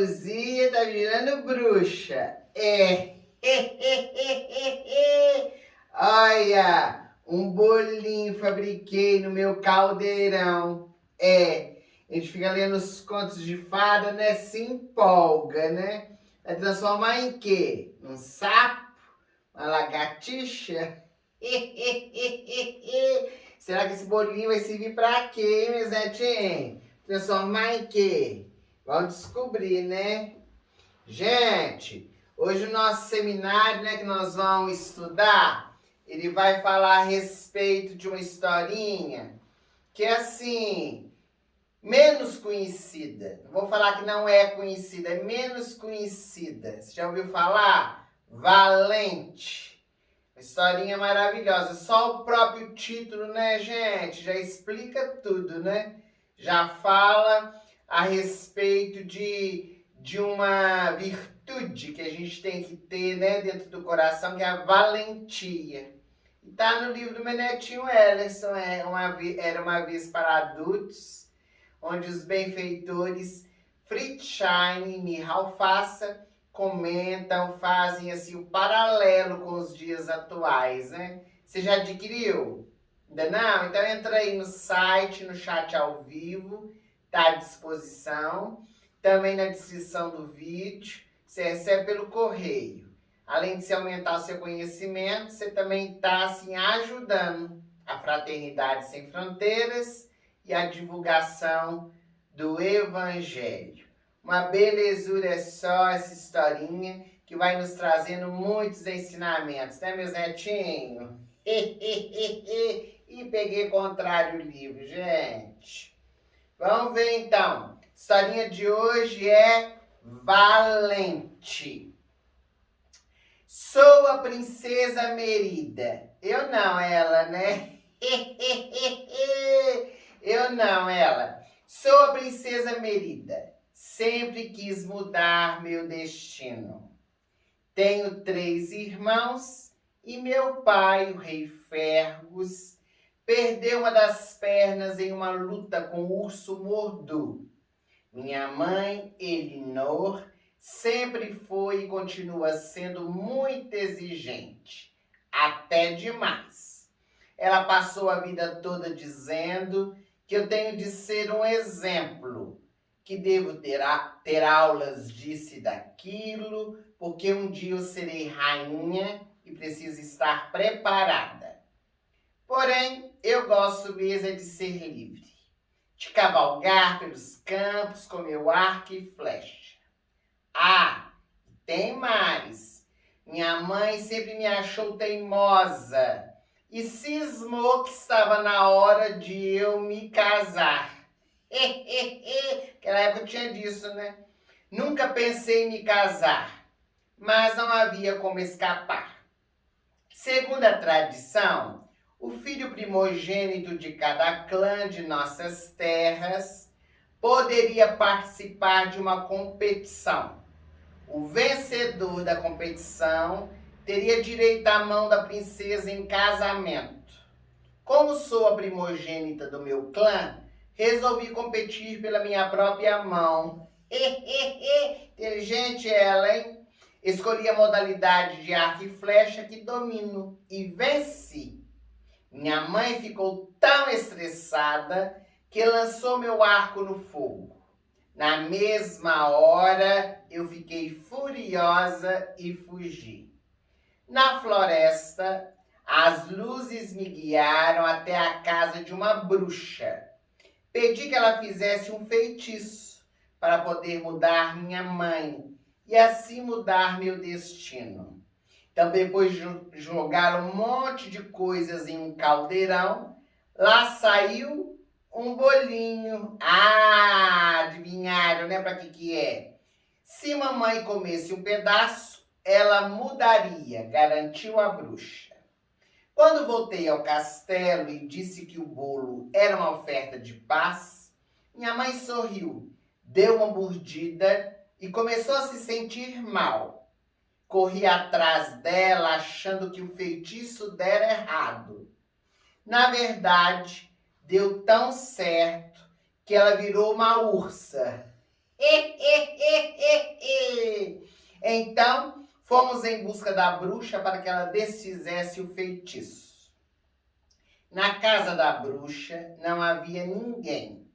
Luzia tá virando bruxa. É. Olha, um bolinho fabriquei no meu caldeirão. É. A gente fica lendo os contos de fada, né? Se empolga, né? Vai transformar em quê? Num sapo? Uma lagartixa? Será que esse bolinho vai servir pra quê, hein, meus netinhos? Transformar em quê? Vamos descobrir, né? Gente, hoje o nosso seminário, né, que nós vamos estudar, ele vai falar a respeito de uma historinha que é assim, menos conhecida. Não vou falar que não é conhecida, é menos conhecida. Você já ouviu falar? Valente. Uma historinha maravilhosa. Só o próprio título, né, gente? Já explica tudo, né? Já fala a respeito de uma virtude que a gente tem que ter, né, dentro do coração, que é a valentia. E tá no livro do meu netinho Ellerson, Era uma Vez para Adultos, onde os benfeitores Friedschein e Michal Fassa comentam, fazem assim o paralelo com os dias atuais, né? Você já adquiriu? Ainda não? Então entra aí no site, no chat ao vivo, tá à disposição. Também na descrição do vídeo, você recebe pelo correio. Além de você aumentar o seu conhecimento, você também está assim, ajudando a Fraternidade Sem Fronteiras e a divulgação do Evangelho. Uma belezura é só essa historinha que vai nos trazendo muitos ensinamentos, né, meus netinhos? E peguei contrário o livro, gente. Vamos ver então. A historinha de hoje é Valente. Sou a princesa Merida. Eu não, ela, né? Eu não, ela. Sou a princesa Merida. Sempre quis mudar meu destino. Tenho 3 irmãos e meu pai, o rei Fergus, perdeu uma das pernas em uma luta com o urso Mordu. Minha mãe, Elinor, sempre foi e continua sendo muito exigente, até demais. Ela passou a vida toda dizendo que eu tenho de ser um exemplo, que devo ter aulas disso e daquilo, porque um dia eu serei rainha e preciso estar preparada. Porém, eu gosto mesmo de ser livre, de cavalgar pelos campos com meu arco e flecha. Ah, tem mais. Minha mãe sempre me achou teimosa e cismou que estava na hora de eu me casar. Naquela época tinha disso, né? Nunca pensei em me casar, mas não havia como escapar. Segundo a tradição, o filho primogênito de cada clã de nossas terras poderia participar de uma competição. O vencedor da competição teria direito à mão da princesa em casamento. Como sou a primogênita do meu clã, resolvi competir pela minha própria mão. Inteligente ela, hein? Escolhi a modalidade de arco e flecha que domino e venci. Minha mãe ficou tão estressada que lançou meu arco no fogo. Na mesma hora, eu fiquei furiosa e fugi. Na floresta, as luzes me guiaram até a casa de uma bruxa. Pedi que ela fizesse um feitiço para poder mudar minha mãe e assim mudar meu destino. Então, depois de jogar um monte de coisas em um caldeirão, lá saiu um bolinho. Ah, adivinharam, né, para que é? Se mamãe comesse um pedaço, ela mudaria, garantiu a bruxa. Quando voltei ao castelo e disse que o bolo era uma oferta de paz, minha mãe sorriu, deu uma mordida e começou a se sentir mal. Corri atrás dela achando que o feitiço dera errado. Na verdade, deu tão certo que ela virou uma ursa. Então, fomos em busca da bruxa para que ela desfizesse o feitiço. Na casa da bruxa não havia ninguém.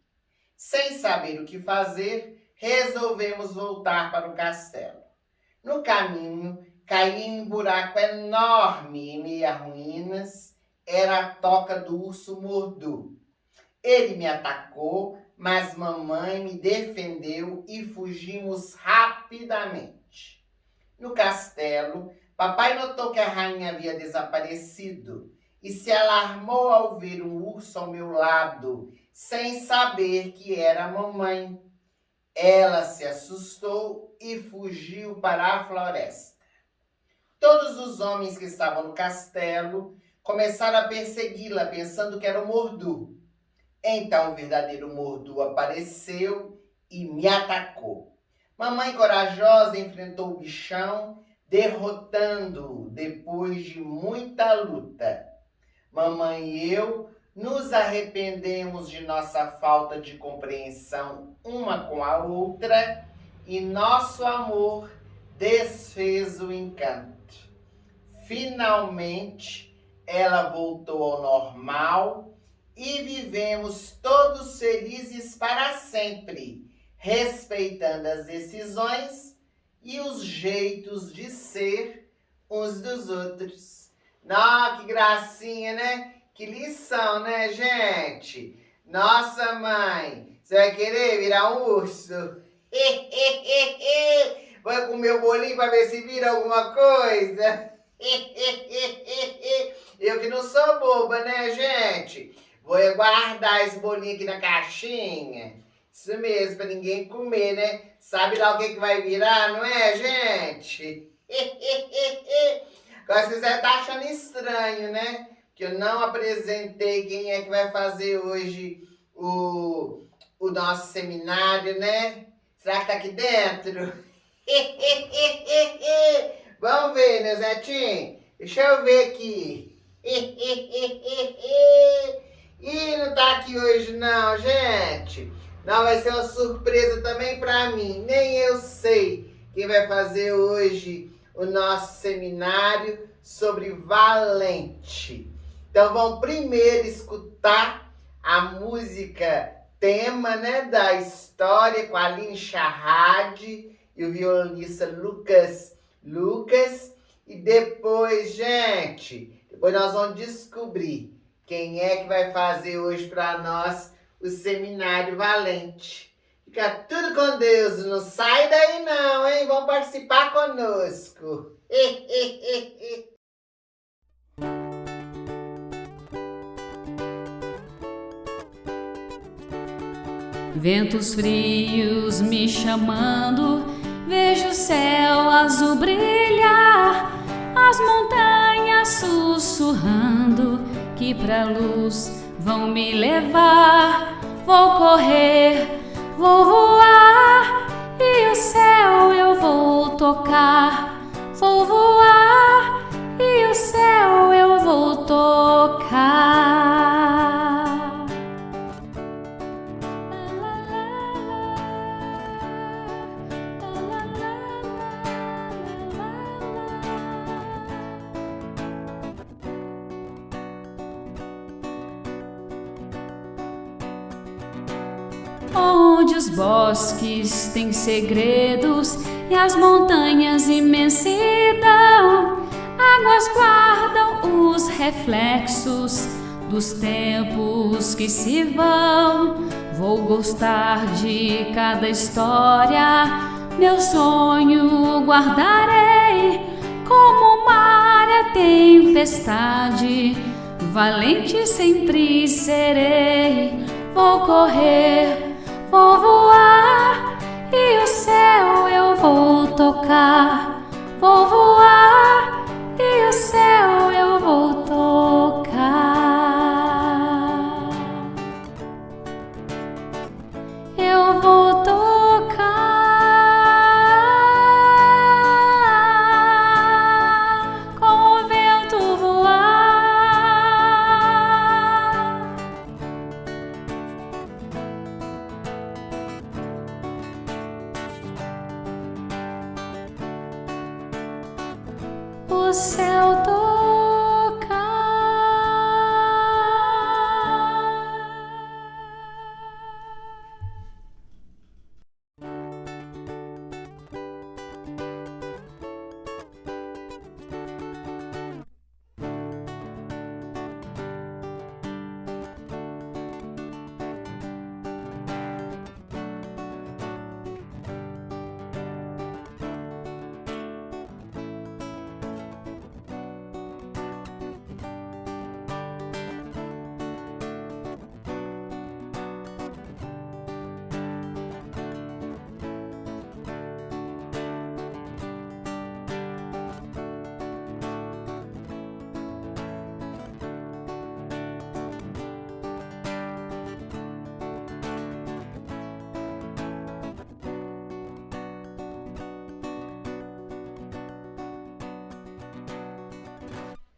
Sem saber o que fazer, resolvemos voltar para o castelo. No caminho, caí em um buraco enorme em meio a ruínas. Era a toca do urso Mordu. Ele me atacou, mas mamãe me defendeu e fugimos rapidamente. No castelo, papai notou que a rainha havia desaparecido e se alarmou ao ver um urso ao meu lado, sem saber que era a mamãe. Ela se assustou e fugiu para a floresta. Todos os homens que estavam no castelo começaram a persegui-la, pensando que era o Mordu. Então o verdadeiro Mordu apareceu e me atacou. Mamãe corajosa enfrentou o bichão, derrotando-o depois de muita luta. Mamãe e eu nos arrependemos de nossa falta de compreensão uma com a outra e nosso amor desfez o encanto. Finalmente, ela voltou ao normal e vivemos todos felizes para sempre, respeitando as decisões e os jeitos de ser uns dos outros. Nossa, que gracinha, né? Que lição, né, gente? Nossa, mãe, você vai querer virar um urso? Vai comer o bolinho para ver se vira alguma coisa? Eu que não sou boba, né, gente? Vou guardar esse bolinho aqui na caixinha. Isso mesmo, para ninguém comer, né? Sabe lá o que vai virar, não é, gente? Agora vocês devem estar achando estranho, né? Que eu não apresentei quem é que vai fazer hoje o nosso seminário, né? Será que tá aqui dentro? Vamos ver, né, Zetinho? Deixa eu ver aqui. Ih, não tá aqui hoje não, gente. Não, vai ser uma surpresa também pra mim. Nem eu sei quem vai fazer hoje o nosso seminário sobre Valente. Então vamos primeiro escutar a música tema, né, da história com a Aline Charrade e o violonista Lucas. E depois, gente, depois nós vamos descobrir quem é que vai fazer hoje para nós o Seminário Valente. Fica tudo com Deus, não sai daí não, hein? Vão participar conosco. Ventos frios me chamando, vejo o céu azul brilhar, as montanhas sussurrando que pra luz vão me levar. Vou correr, vou voar e o céu eu vou tocar. Vou voar e o céu eu vou tocar. Onde os bosques têm segredos e as montanhas imensidão, águas guardam os reflexos dos tempos que se vão. Vou gostar de cada história, meu sonho guardarei, como o mar e a tempestade, valente sempre serei. Vou correr, vou voar e o céu eu vou tocar. Vou voar e o céu eu vou tocar. Eu vou tocar com o vento voar. o céu tocar.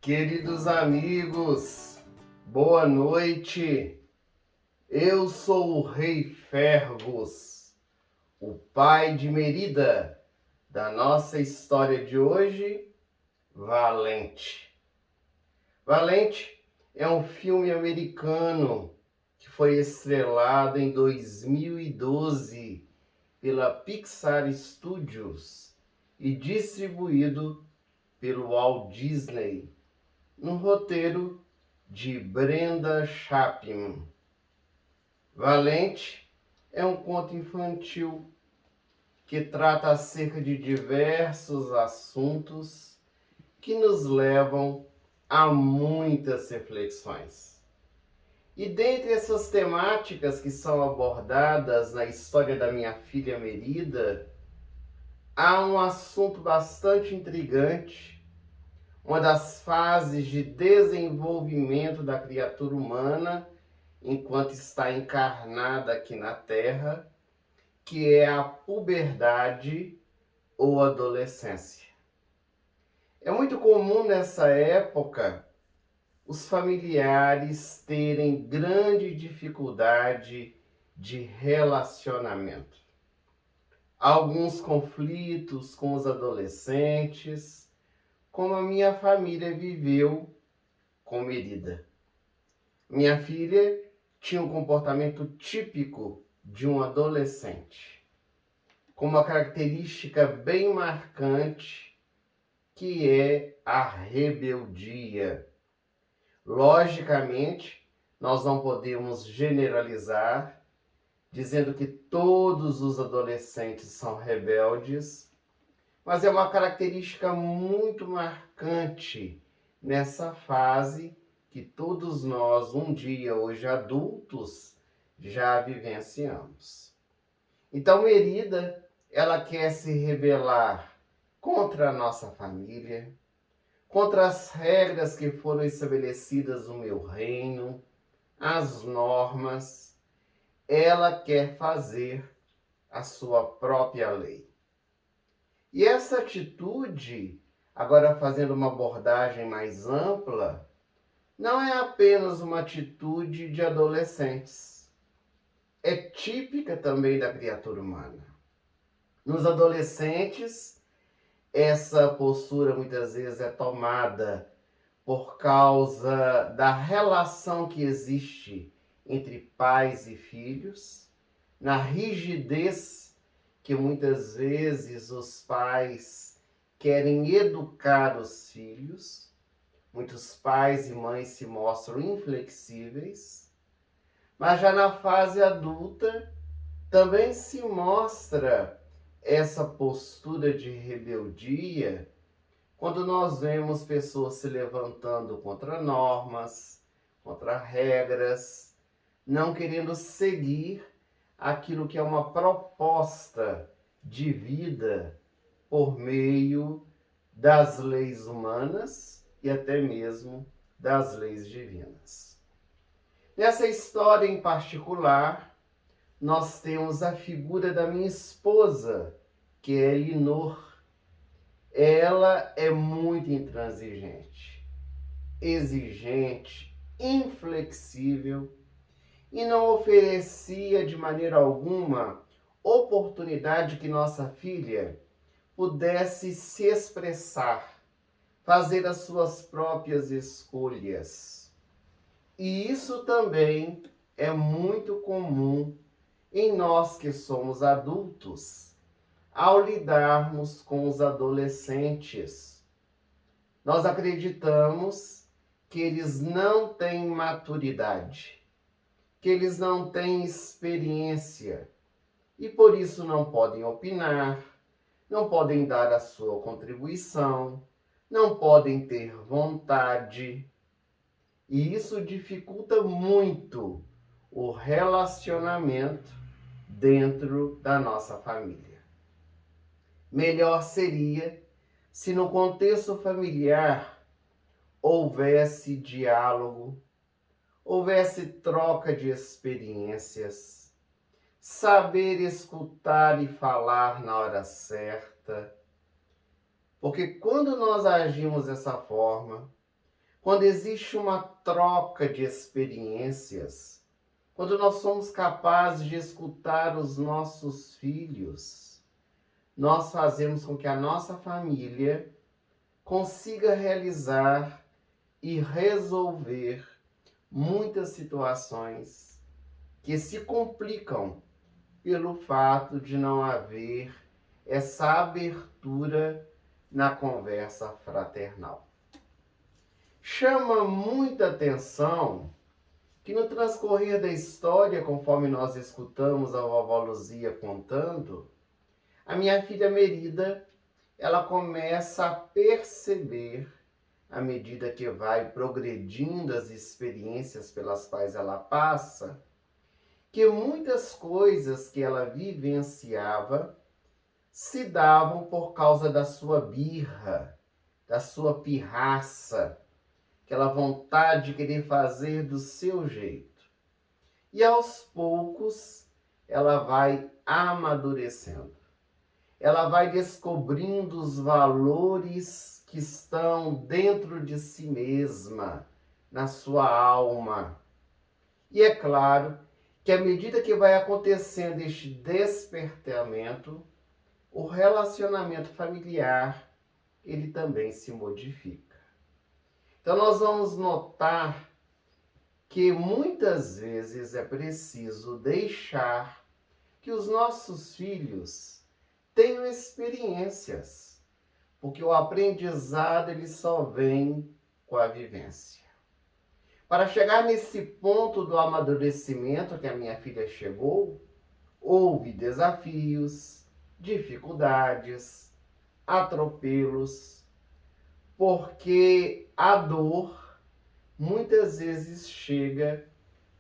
Queridos amigos, boa noite. Eu sou o Rei Fergus, o pai de Merida, da nossa história de hoje, Valente. Valente é um filme americano que foi estrelado em 2012 pela Pixar Studios e distribuído pelo Walt Disney, no roteiro de Brenda Chapman. Valente é um conto infantil que trata acerca de diversos assuntos que nos levam a muitas reflexões. E dentre essas temáticas que são abordadas na história da minha filha Merida, há um assunto bastante intrigante, uma das fases de desenvolvimento da criatura humana enquanto está encarnada aqui na Terra, que é a puberdade ou adolescência. É muito comum nessa época os familiares terem grande dificuldade de relacionamento. Alguns conflitos com os adolescentes, como a minha família viveu com Merida. Minha filha tinha um comportamento típico de um adolescente, com uma característica bem marcante, que é a rebeldia. Logicamente, nós não podemos generalizar, dizendo que todos os adolescentes são rebeldes, mas é uma característica muito marcante nessa fase que todos nós, um dia, hoje adultos, já vivenciamos. Então, Merida, ela quer se rebelar contra a nossa família, contra as regras que foram estabelecidas no meu reino, as normas. Ela quer fazer a sua própria lei. E essa atitude, agora fazendo uma abordagem mais ampla, não é apenas uma atitude de adolescentes. É típica também da criatura humana. Nos adolescentes, essa postura muitas vezes é tomada por causa da relação que existe entre pais e filhos, na rigidez que muitas vezes os pais querem educar os filhos. Muitos pais e mães se mostram inflexíveis, mas já na fase adulta também se mostra essa postura de rebeldia quando nós vemos pessoas se levantando contra normas, contra regras, não querendo seguir aquilo que é uma proposta de vida por meio das leis humanas e até mesmo das leis divinas. Nessa história em particular, nós temos a figura da minha esposa, que é Elinor. Ela é muito intransigente, exigente, inflexível, e não oferecia de maneira alguma oportunidade que nossa filha pudesse se expressar, fazer as suas próprias escolhas. E isso também é muito comum em nós que somos adultos, ao lidarmos com os adolescentes. Nós acreditamos que eles não têm maturidade, que eles não têm experiência e por isso não podem opinar, não podem dar a sua contribuição, não podem ter vontade. E isso dificulta muito o relacionamento dentro da nossa família. Melhor seria se no contexto familiar houvesse diálogo, houvesse troca de experiências, saber escutar e falar na hora certa. Porque quando nós agimos dessa forma, quando existe uma troca de experiências, quando nós somos capazes de escutar os nossos filhos, nós fazemos com que a nossa família consiga realizar e resolver muitas situações que se complicam pelo fato de não haver essa abertura na conversa fraternal. Chama muita atenção que no transcorrer da história, conforme nós escutamos a vovó Luzia contando, a minha filha Merida, ela começa a perceber, à medida que vai progredindo as experiências pelas quais ela passa, que muitas coisas que ela vivenciava se davam por causa da sua birra, da sua pirraça, aquela vontade de querer fazer do seu jeito. E aos poucos ela vai amadurecendo. Ela vai descobrindo os valores que estão dentro de si mesma, na sua alma. E é claro que à medida que vai acontecendo este despertamento, o relacionamento familiar, ele também se modifica. Então nós vamos notar que muitas vezes é preciso deixar que os nossos filhos tenham experiências, porque o aprendizado ele só vem com a vivência. Para chegar nesse ponto do amadurecimento que a minha filha chegou, houve desafios, dificuldades, atropelos, porque a dor muitas vezes chega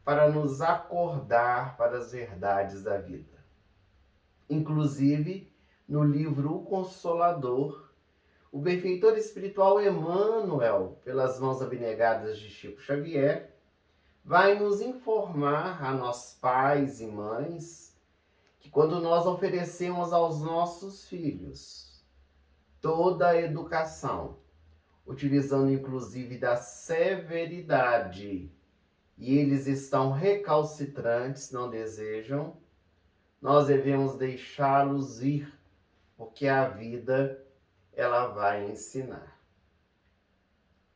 para nos acordar para as verdades da vida. Inclusive, no livro O Consolador, o benfeitor espiritual Emmanuel, pelas mãos abnegadas de Chico Xavier, vai nos informar, a nós pais e mães, que quando nós oferecemos aos nossos filhos toda a educação, utilizando inclusive da severidade, e eles estão recalcitrantes, não desejam, nós devemos deixá-los ir, porque a vida ela vai ensinar.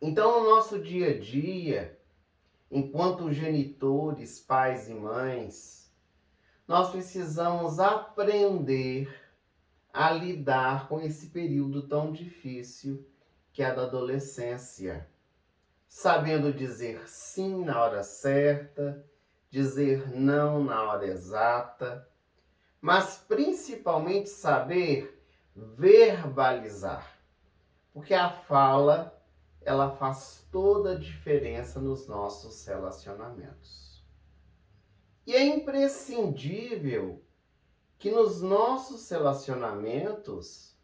Então, no nosso dia a dia, enquanto genitores, pais e mães, nós precisamos aprender a lidar com esse período tão difícil que é a da adolescência, sabendo dizer sim na hora certa, dizer não na hora exata, mas principalmente saber verbalizar, porque a fala ela faz toda a diferença nos nossos relacionamentos. E é imprescindível que nos nossos relacionamentos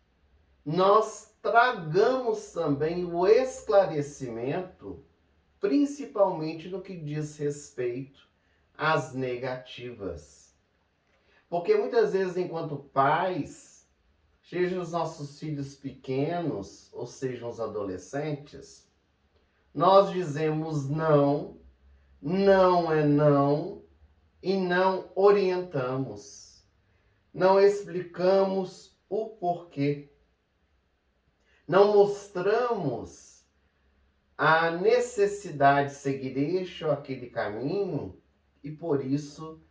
nós tragamos também o esclarecimento, principalmente no que diz respeito às negativas. Porque muitas vezes, enquanto pais, sejam os nossos filhos pequenos, ou sejam os adolescentes, nós dizemos não, não é não, e não orientamos, não explicamos o porquê. Não mostramos a necessidade de seguir este ou aquele caminho e, por isso,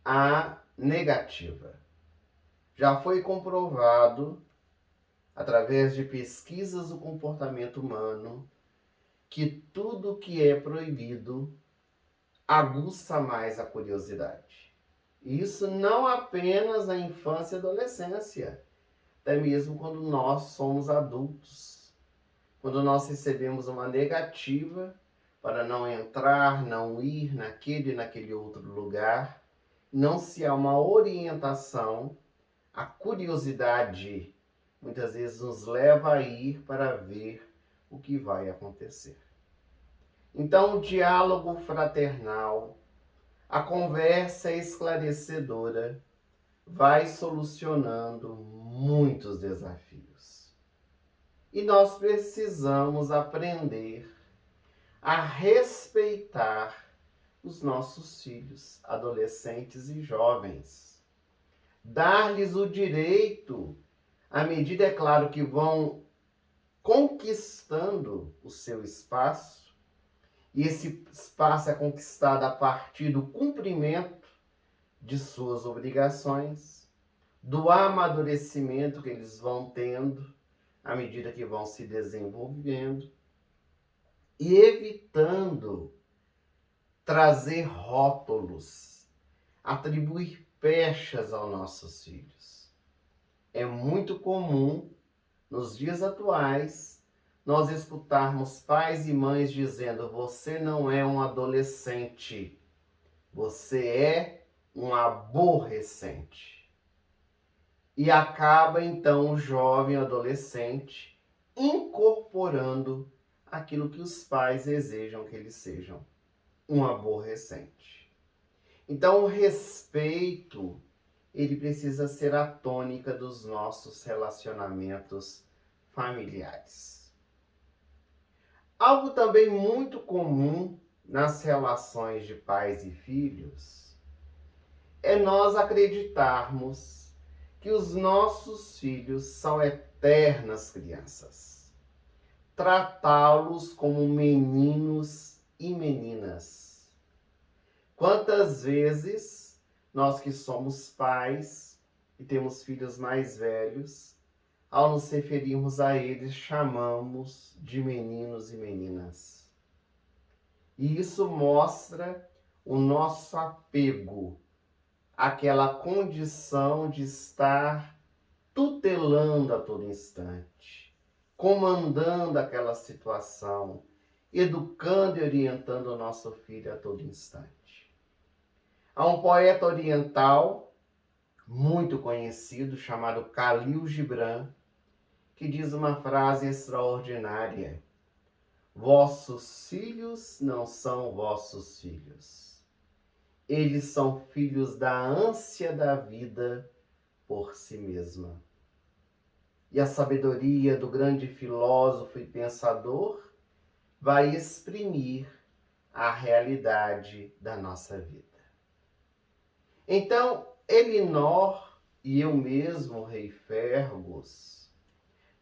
a negativa. Já foi comprovado, através de pesquisas do comportamento humano, que tudo que é proibido aguça mais a curiosidade. Isso não apenas na infância e adolescência, até mesmo quando nós somos adultos. Quando nós recebemos uma negativa para não entrar, não ir naquele e naquele outro lugar, não se há uma orientação, a curiosidade muitas vezes nos leva a ir para ver o que vai acontecer. Então, o diálogo fraternal, a conversa esclarecedora, vai solucionando muitos desafios. E nós precisamos aprender a respeitar os nossos filhos, adolescentes e jovens. Dar-lhes o direito, à medida, é claro, que vão conquistando o seu espaço, e esse espaço é conquistado a partir do cumprimento de suas obrigações, do amadurecimento que eles vão tendo à medida que vão se desenvolvendo, e evitando trazer rótulos, atribuir pechas aos nossos filhos. É muito comum, nos dias atuais, nós escutarmos pais e mães dizendo: você não é um adolescente, você é um aborrecente. E acaba então o jovem adolescente incorporando aquilo que os pais desejam que eles sejam, um aborrecente. Então o respeito, ele precisa ser a tônica dos nossos relacionamentos familiares. Algo também muito comum nas relações de pais e filhos é nós acreditarmos que os nossos filhos são eternas crianças. Tratá-los como meninos e meninas. Quantas vezes nós que somos pais e temos filhos mais velhos, ao nos referirmos a eles, chamamos de meninos e meninas. E isso mostra o nosso apego àquela condição de estar tutelando a todo instante, comandando aquela situação, educando e orientando o nosso filho a todo instante. Há um poeta oriental muito conhecido, chamado Khalil Gibran, que diz uma frase extraordinária: vossos filhos não são vossos filhos. Eles são filhos da ânsia da vida por si mesma. E a sabedoria do grande filósofo e pensador vai exprimir a realidade da nossa vida. Então, Elinor e eu mesmo, Rei Fergus,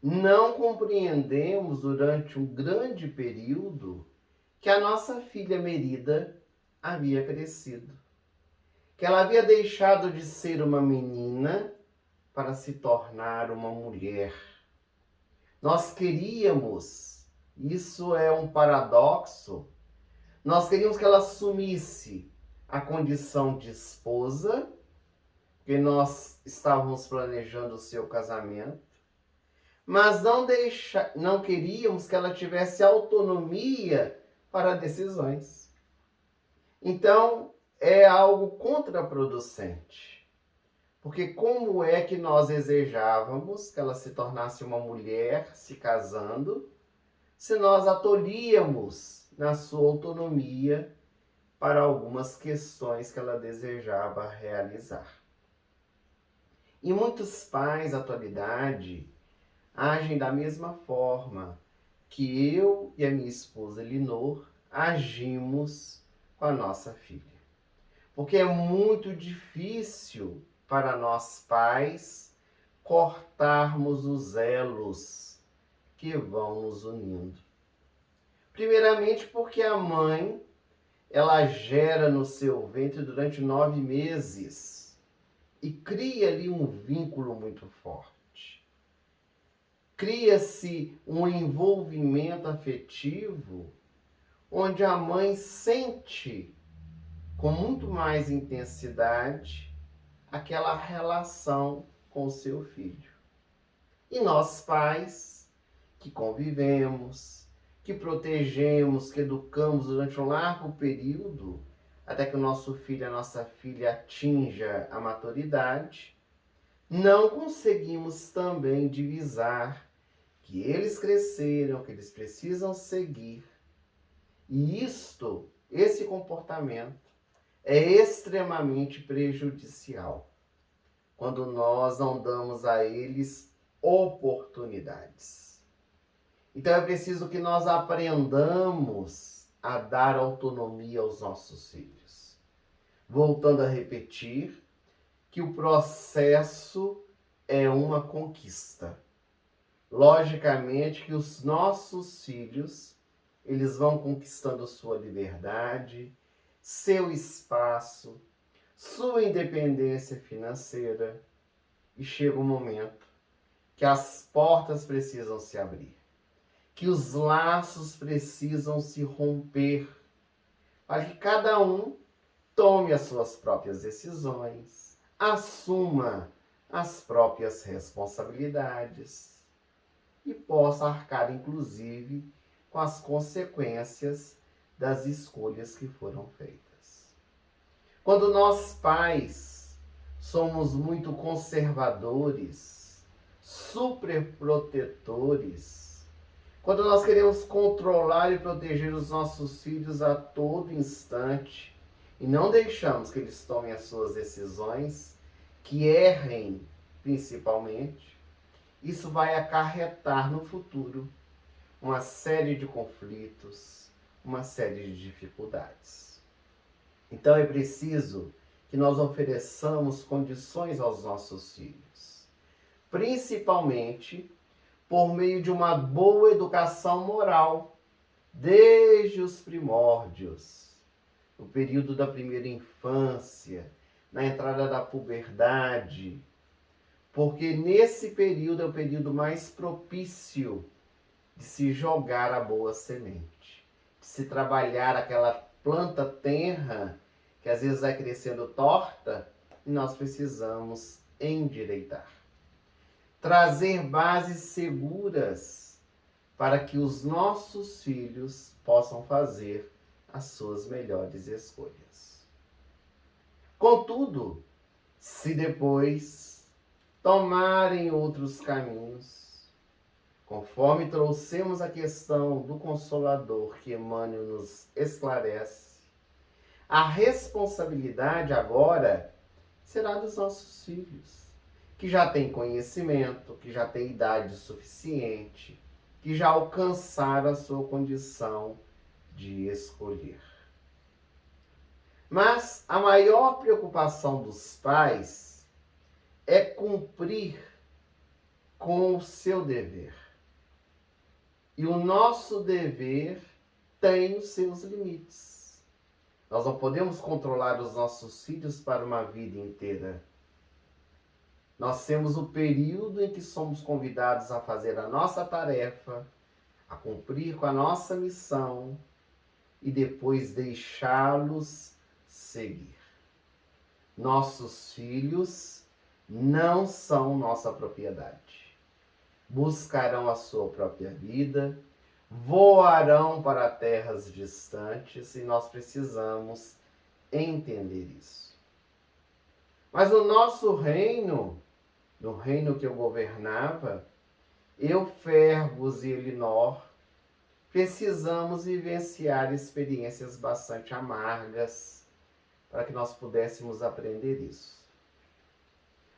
não compreendemos durante um grande período que a nossa filha Merida havia crescido, que ela havia deixado de ser uma menina para se tornar uma mulher. Nós queríamos, isso é um paradoxo, nós queríamos que ela assumisse a condição de esposa, porque nós estávamos planejando o seu casamento, mas não queríamos que ela tivesse autonomia para decisões. Então, é algo contraproducente. Porque como é que nós desejávamos que ela se tornasse uma mulher se casando, se nós a tolhíamos na sua autonomia para algumas questões que ela desejava realizar? E muitos pais, na atualidade, agem da mesma forma que eu e a minha esposa Elinor agimos com a nossa filha. Porque é muito difícil para nós pais cortarmos os elos que vão nos unindo. Primeiramente porque a mãe, ela gera no seu ventre durante 9 meses e cria ali um vínculo muito forte. Cria-se um envolvimento afetivo onde a mãe sente com muito mais intensidade aquela relação com o seu filho. E nós pais, que convivemos, que protegemos, que educamos durante um largo período, até que o nosso filho, a nossa filha atinja a maturidade, não conseguimos também divisar que eles cresceram, que eles precisam seguir. E esse comportamento é extremamente prejudicial quando nós não damos a eles oportunidades. Então é preciso que nós aprendamos a dar autonomia aos nossos filhos. Voltando a repetir que o processo é uma conquista. Logicamente que os nossos filhos, eles vão conquistando sua liberdade, seu espaço, sua independência financeira, e chega um momento que as portas precisam se abrir, que os laços precisam se romper, para que cada um tome as suas próprias decisões, assuma as próprias responsabilidades e possa arcar, inclusive, com as consequências das escolhas que foram feitas. Quando nós pais somos muito conservadores, superprotetores, quando nós queremos controlar e proteger os nossos filhos a todo instante e não deixamos que eles tomem as suas decisões, que errem principalmente, isso vai acarretar no futuro uma série de conflitos, uma série de dificuldades. Então é preciso que nós ofereçamos condições aos nossos filhos, principalmente por meio de uma boa educação moral, desde os primórdios, no período da primeira infância, na entrada da puberdade, porque nesse período é o período mais propício de se jogar a boa semente, de se trabalhar aquela planta tenra que às vezes vai crescendo torta e nós precisamos endireitar. Trazer bases seguras para que os nossos filhos possam fazer as suas melhores escolhas. Contudo, se depois tomarem outros caminhos, conforme trouxemos a questão do Consolador que Emmanuel nos esclarece, a responsabilidade agora será dos nossos filhos, que já têm conhecimento, que já têm idade suficiente, que já alcançaram a sua condição de escolher. Mas a maior preocupação dos pais é cumprir com o seu dever. E o nosso dever tem os seus limites. Nós não podemos controlar os nossos filhos para uma vida inteira. Nós temos o período em que somos convidados a fazer a nossa tarefa, a cumprir com a nossa missão e depois deixá-los seguir. Nossos filhos não são nossa propriedade. Buscarão a sua própria vida, voarão para terras distantes e nós precisamos entender isso. Mas o nosso reino, no reino que eu governava, eu, Fergus e Elinor, precisamos vivenciar experiências bastante amargas para que nós pudéssemos aprender isso.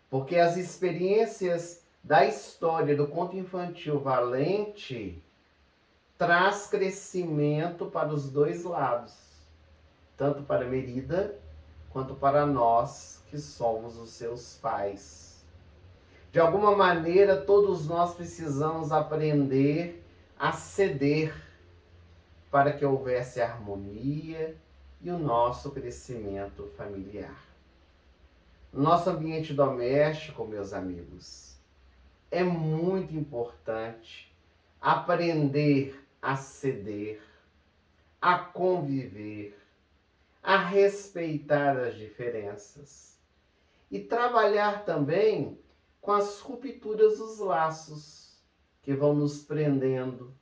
Porque as experiências da história do conto infantil Valente traz crescimento para os dois lados, tanto para Merida quanto para nós que somos os seus pais. De alguma maneira, todos nós precisamos aprender a ceder para que houvesse harmonia e o nosso crescimento familiar. No nosso ambiente doméstico, meus amigos, é muito importante aprender a ceder, a conviver, a respeitar as diferenças e trabalhar também com as rupturas dos laços que vão nos prendendo,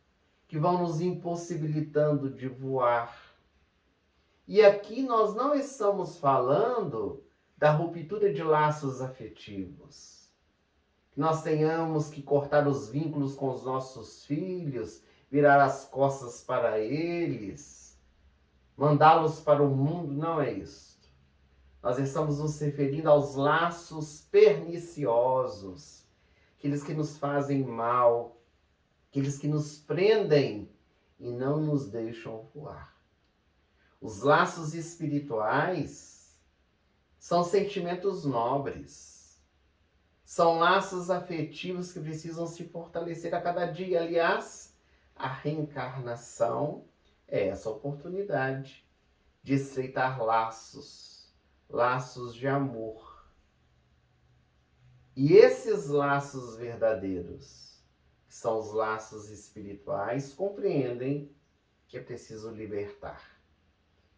que vão nos impossibilitando de voar. E aqui nós não estamos falando da ruptura de laços afetivos. Que nós tenhamos que cortar os vínculos com os nossos filhos, virar as costas para eles, mandá-los para o mundo, não é isso. Nós estamos nos referindo aos laços perniciosos, aqueles que nos fazem mal, aqueles que nos prendem e não nos deixam voar. Os laços espirituais são sentimentos nobres, são laços afetivos que precisam se fortalecer a cada dia. Aliás, a reencarnação é essa oportunidade de estreitar laços de amor. E esses laços verdadeiros, que são os laços espirituais, compreendem que é preciso libertar,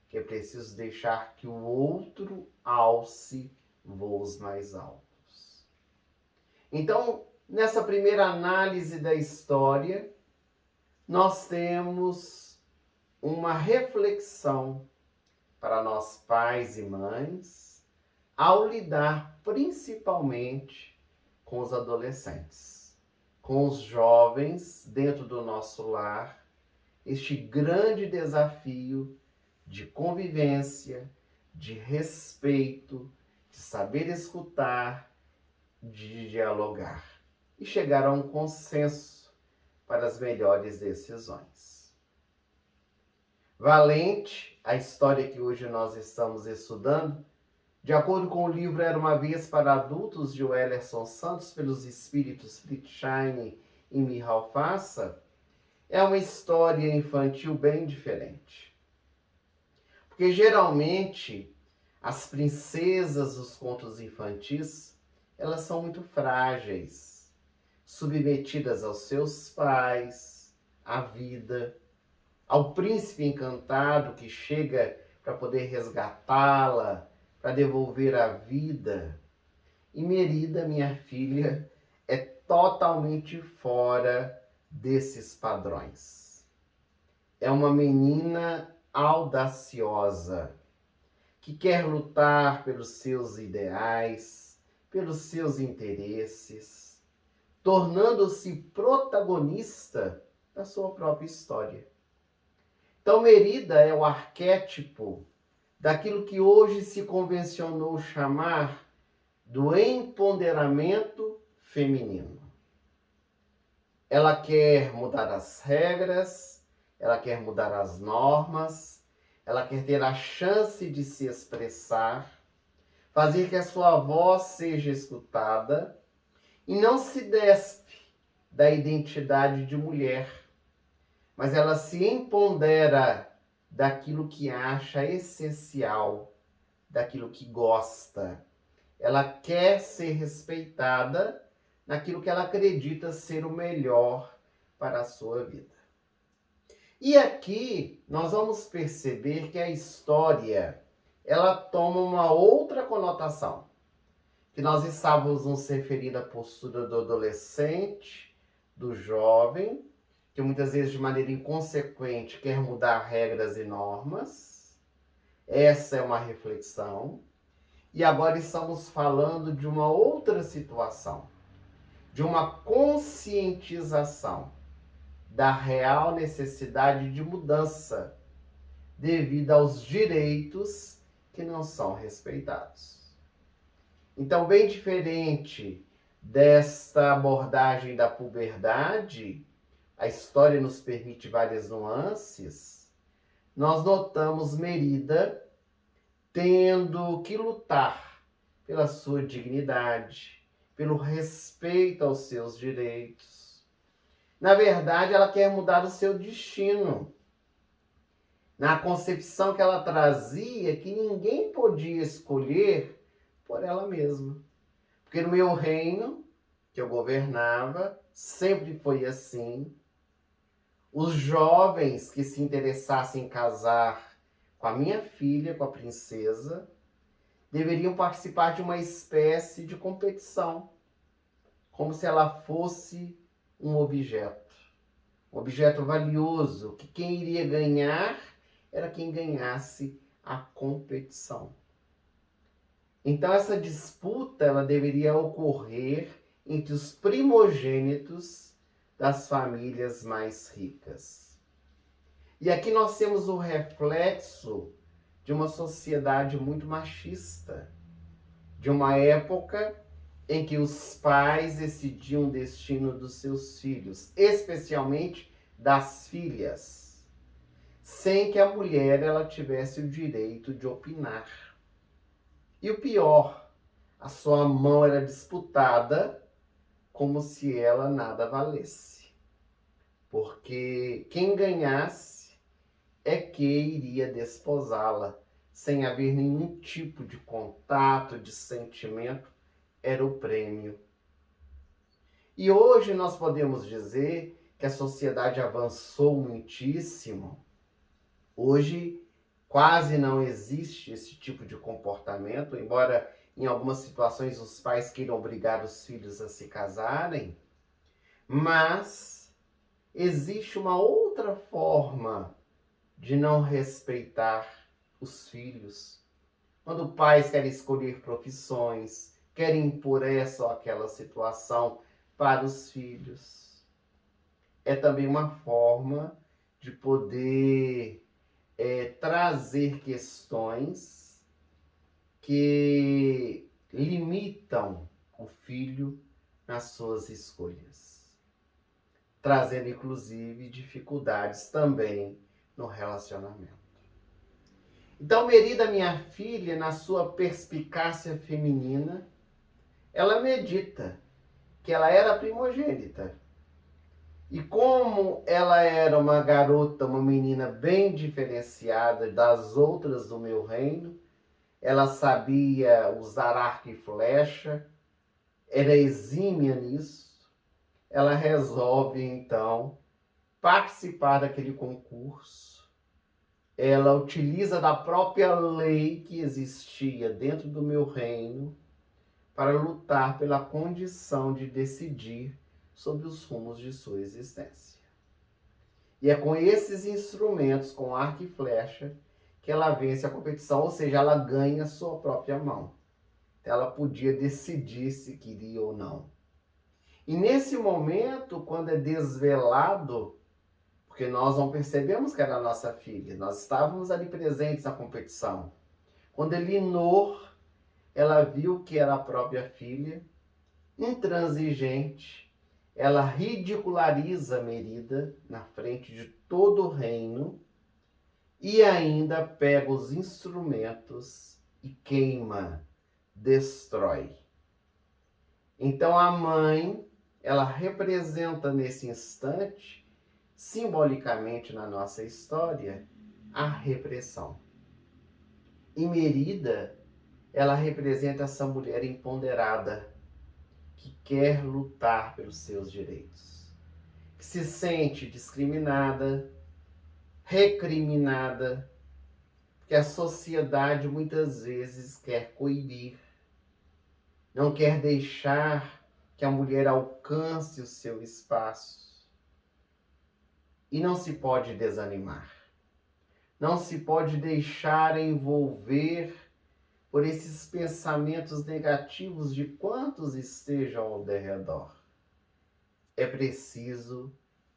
que é preciso deixar que o outro alce voos mais altos. Então, nessa primeira análise da história, nós temos uma reflexão para nós pais e mães, ao lidar principalmente com os adolescentes, com os jovens dentro do nosso lar, este grande desafio de convivência, de respeito, de saber escutar, de dialogar e chegar a um consenso para as melhores decisões. Valente a história que hoje nós estamos estudando, de acordo com o livro Era Uma Vez para Adultos, de Wellerson Santos, pelos espíritos Fritz Scheine e Michal Fassa, é uma história infantil bem diferente. Porque geralmente as princesas dos contos infantis, elas são muito frágeis, submetidas aos seus pais, à vida, ao príncipe encantado que chega para poder resgatá-la, para devolver a vida. E Merida, minha filha, é totalmente fora desses padrões. É uma menina audaciosa, que quer lutar pelos seus ideais, pelos seus interesses, tornando-se protagonista da sua própria história. Então, Merida é o arquétipo daquilo que hoje se convencionou chamar do empoderamento feminino. Ela quer mudar as regras, ela quer mudar as normas, ela quer ter a chance de se expressar, fazer que a sua voz seja escutada e não se despe da identidade de mulher, mas ela se empodera daquilo que acha essencial, daquilo que gosta. Ela quer ser respeitada naquilo que ela acredita ser o melhor para a sua vida. E aqui nós vamos perceber que a história, ela toma uma outra conotação, que nós estávamos nos referindo à postura do adolescente, do jovem, que muitas vezes de maneira inconsequente quer mudar regras e normas. Essa é uma reflexão. E agora estamos falando de uma outra situação, de uma conscientização da real necessidade de mudança devido aos direitos que não são respeitados. Então, bem diferente desta abordagem da puberdade, a história nos permite várias nuances, nós notamos Merida tendo que lutar pela sua dignidade, pelo respeito aos seus direitos. Na verdade, ela quer mudar o seu destino. Na concepção que ela trazia, que ninguém podia escolher por ela mesma. Porque no meu reino, que eu governava, sempre foi assim. Os jovens que se interessassem em casar com a minha filha, com a princesa, deveriam participar de uma espécie de competição, como se ela fosse um objeto valioso, que quem iria ganhar era quem ganhasse a competição. Então essa disputa ela deveria ocorrer entre os primogênitos das famílias mais ricas. E aqui nós temos o reflexo de uma sociedade muito machista, de uma época em que os pais decidiam o destino dos seus filhos, especialmente das filhas, sem que a mulher ela tivesse o direito de opinar. E o pior, a sua mão era disputada como se ela nada valesse. Porque quem ganhasse é que iria desposá-la, sem haver nenhum tipo de contato, de sentimento, era o prêmio. E hoje nós podemos dizer que a sociedade avançou muitíssimo. Hoje quase não existe esse tipo de comportamento, embora em algumas situações os pais queiram obrigar os filhos a se casarem, mas existe uma outra forma de não respeitar os filhos. Quando pais querem escolher profissões, querem impor essa ou aquela situação para os filhos. É também uma forma de poder trazer questões que limitam o filho nas suas escolhas, trazendo inclusive dificuldades também no relacionamento. Então, Merida, minha filha, na sua perspicácia feminina, ela medita que ela era primogênita. E como ela era uma garota, uma menina bem diferenciada das outras do meu reino, ela sabia usar arco e flecha, era exímia nisso, ela resolve então participar daquele concurso. Ela utiliza da própria lei que existia dentro do meu reino para lutar pela condição de decidir sobre os rumos de sua existência. E é com esses instrumentos, com arco e flecha, que ela vence a competição, ou seja, ela ganha sua própria mão. Ela podia decidir se queria ou não. E nesse momento, quando é desvelado, porque nós não percebemos que era a nossa filha, nós estávamos ali presentes na competição. Quando Elinor, ela viu que era a própria filha, intransigente, ela ridiculariza Merida na frente de todo o reino e ainda pega os instrumentos e queima, destrói. Então a mãe, ela representa nesse instante, simbolicamente na nossa história, a repressão. E Merida, ela representa essa mulher empoderada, que quer lutar pelos seus direitos, que se sente discriminada, recriminada, porque a sociedade muitas vezes quer coibir, não quer deixar que a mulher alcance o seu espaço. E não se pode desanimar, não se pode deixar envolver por esses pensamentos negativos de quantos estejam ao derredor. É preciso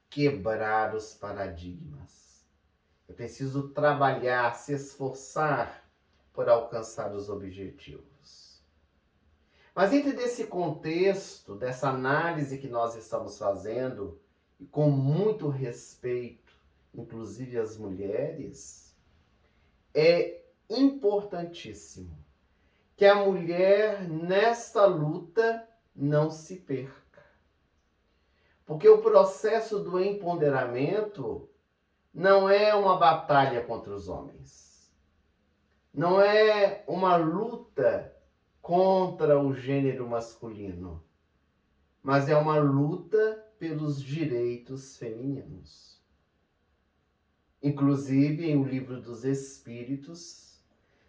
quebrar os paradigmas. É preciso trabalhar, se esforçar por alcançar os objetivos. Mas dentro desse contexto, dessa análise que nós estamos fazendo, e com muito respeito, inclusive às mulheres, é importantíssimo que a mulher, nesta luta, não se perca. Porque o processo do empoderamento não é uma batalha contra os homens. Não é uma luta contra o gênero masculino, mas é uma luta pelos direitos femininos. Inclusive, em O Livro dos Espíritos,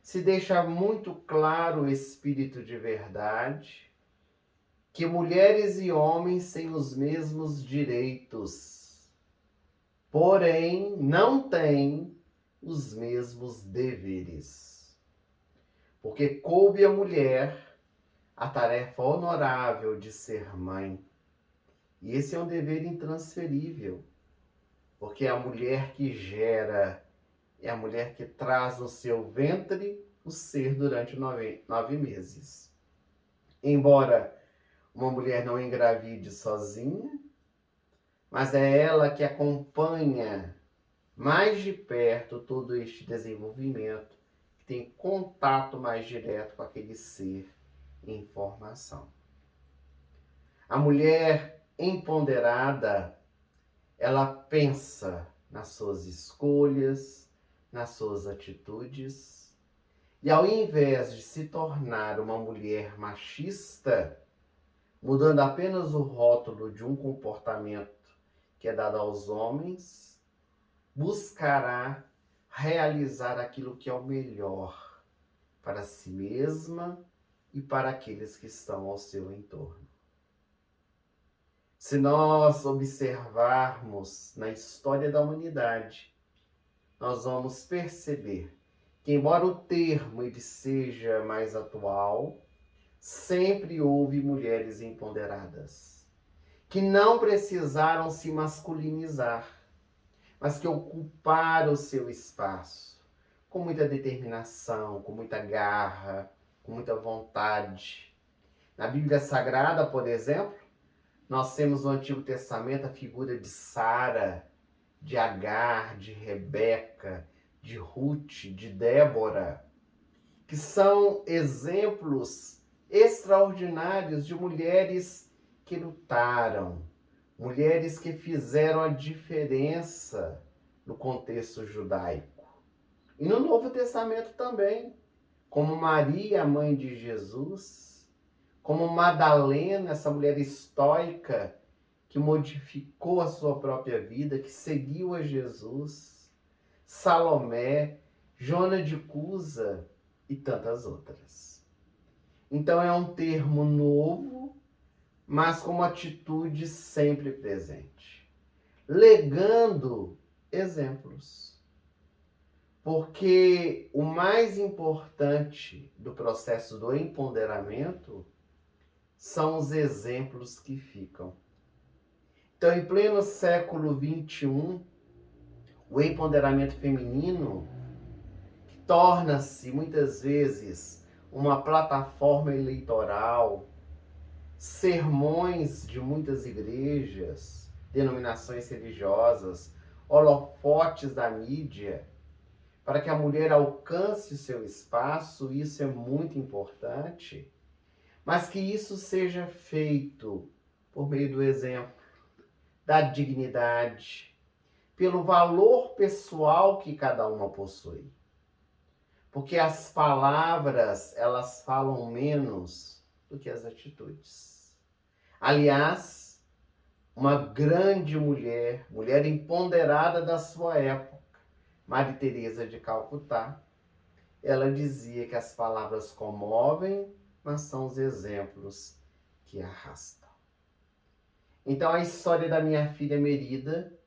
se deixa muito claro o espírito de verdade, que mulheres e homens têm os mesmos direitos, porém não têm os mesmos deveres. Porque coube à mulher a tarefa honorável de ser mãe. E esse é um dever intransferível, porque é a mulher que gera, é a mulher que traz no seu ventre o ser durante 9 meses. Embora uma mulher não engravide sozinha, mas é ela que acompanha mais de perto todo este desenvolvimento, que tem contato mais direto com aquele ser em formação. A mulher empoderada, ela pensa nas suas escolhas, nas suas atitudes, e ao invés de se tornar uma mulher machista, mudando apenas o rótulo de um comportamento que é dado aos homens, buscará realizar aquilo que é o melhor para si mesma e para aqueles que estão ao seu entorno. Se nós observarmos na história da humanidade, nós vamos perceber que, embora o termo ele seja mais atual, sempre houve mulheres empoderadas, que não precisaram se masculinizar, mas que ocuparam o seu espaço com muita determinação, com muita garra, com muita vontade. Na Bíblia Sagrada, por exemplo, nós temos no Antigo Testamento a figura de Sara, de Agar, de Rebeca, de Ruth, de Débora, que são exemplos extraordinários de mulheres que lutaram, mulheres que fizeram a diferença no contexto judaico. E no Novo Testamento também, como Maria, a mãe de Jesus, como Madalena, essa mulher estoica que modificou a sua própria vida, que seguiu a Jesus, Salomé, Jona de Cusa e tantas outras. Então é um termo novo, mas com uma atitude sempre presente, legando exemplos. Porque o mais importante do processo do empoderamento são os exemplos que ficam. Então, em pleno século XXI, o empoderamento feminino torna-se, muitas vezes, uma plataforma eleitoral, sermões de muitas igrejas, denominações religiosas, holofotes da mídia, para que a mulher alcance o seu espaço. Isso é muito importante, mas que isso seja feito por meio do exemplo, da dignidade, pelo valor pessoal que cada uma possui. Porque as palavras, elas falam menos do que as atitudes. Aliás, uma grande mulher, mulher empoderada da sua época, Maria Teresa de Calcutá, ela dizia que as palavras comovem, mas são os exemplos que arrastam. Então a história da minha filha Merida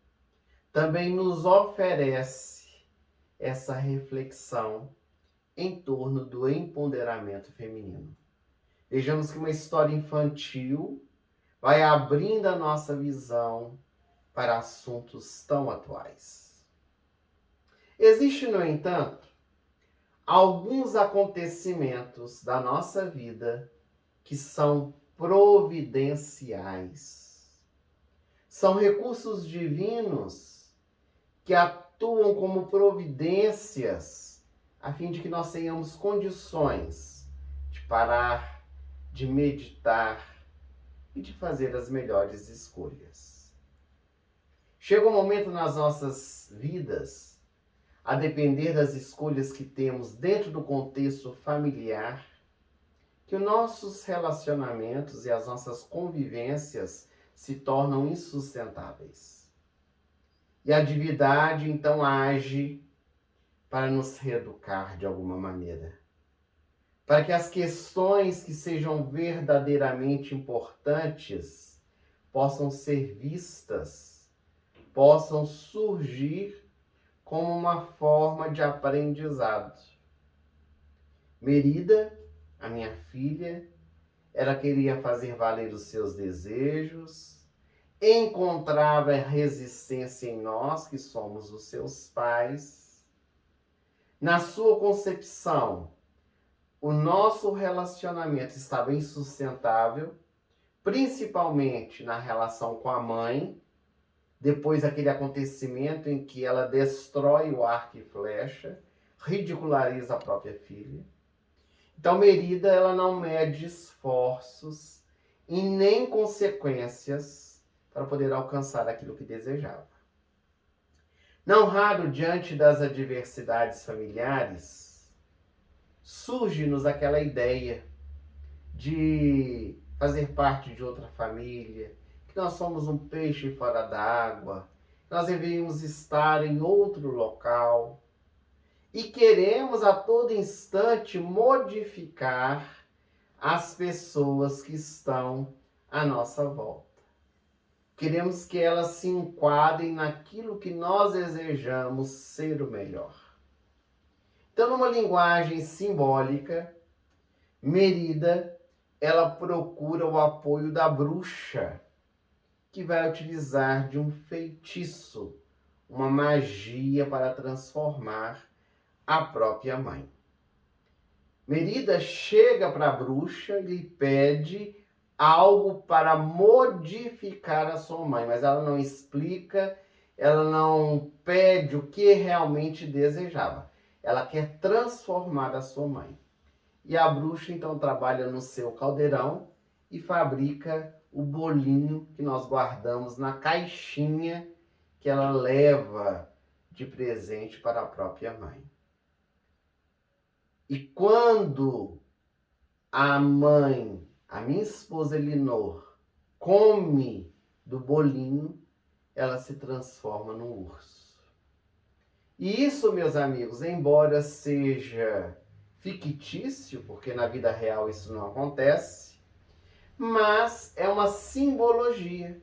também nos oferece essa reflexão em torno do empoderamento feminino. Vejamos que uma história infantil vai abrindo a nossa visão para assuntos tão atuais. Existem, no entanto, alguns acontecimentos da nossa vida que são providenciais. São recursos divinos que atuam como providências a fim de que nós tenhamos condições de parar, de meditar, e de fazer as melhores escolhas. Chega um momento nas nossas vidas, a depender das escolhas que temos dentro do contexto familiar, que os nossos relacionamentos e as nossas convivências se tornam insustentáveis. E a divindade então age para nos reeducar de alguma maneira, para que as questões que sejam verdadeiramente importantes possam ser vistas, possam surgir como uma forma de aprendizado. Merida, a minha filha, ela queria fazer valer os seus desejos, encontrava resistência em nós, que somos os seus pais. Na sua concepção, o nosso relacionamento estava insustentável, principalmente na relação com a mãe, depois daquele acontecimento em que ela destrói o arco e flecha, ridiculariza a própria filha. Então, Merida, ela não mede esforços e nem consequências para poder alcançar aquilo que desejava. Não raro, diante das adversidades familiares, surge-nos aquela ideia de fazer parte de outra família, que nós somos um peixe fora d'água, que nós deveríamos estar em outro local. E queremos a todo instante modificar as pessoas que estão à nossa volta. Queremos que elas se enquadrem naquilo que nós desejamos ser o melhor. Então, numa linguagem simbólica, Merida, ela procura o apoio da bruxa, que vai utilizar de um feitiço, uma magia para transformar a própria mãe. Merida chega para a bruxa e lhe pede algo para modificar a sua mãe, mas ela não explica, ela não pede o que realmente desejava. Ela quer transformar a sua mãe. E a bruxa então trabalha no seu caldeirão e fabrica o bolinho que nós guardamos na caixinha que ela leva de presente para a própria mãe. E quando a mãe, a minha esposa Elinor, come do bolinho, ela se transforma num urso. E isso, meus amigos, embora seja fictício, porque na vida real isso não acontece, mas é uma simbologia,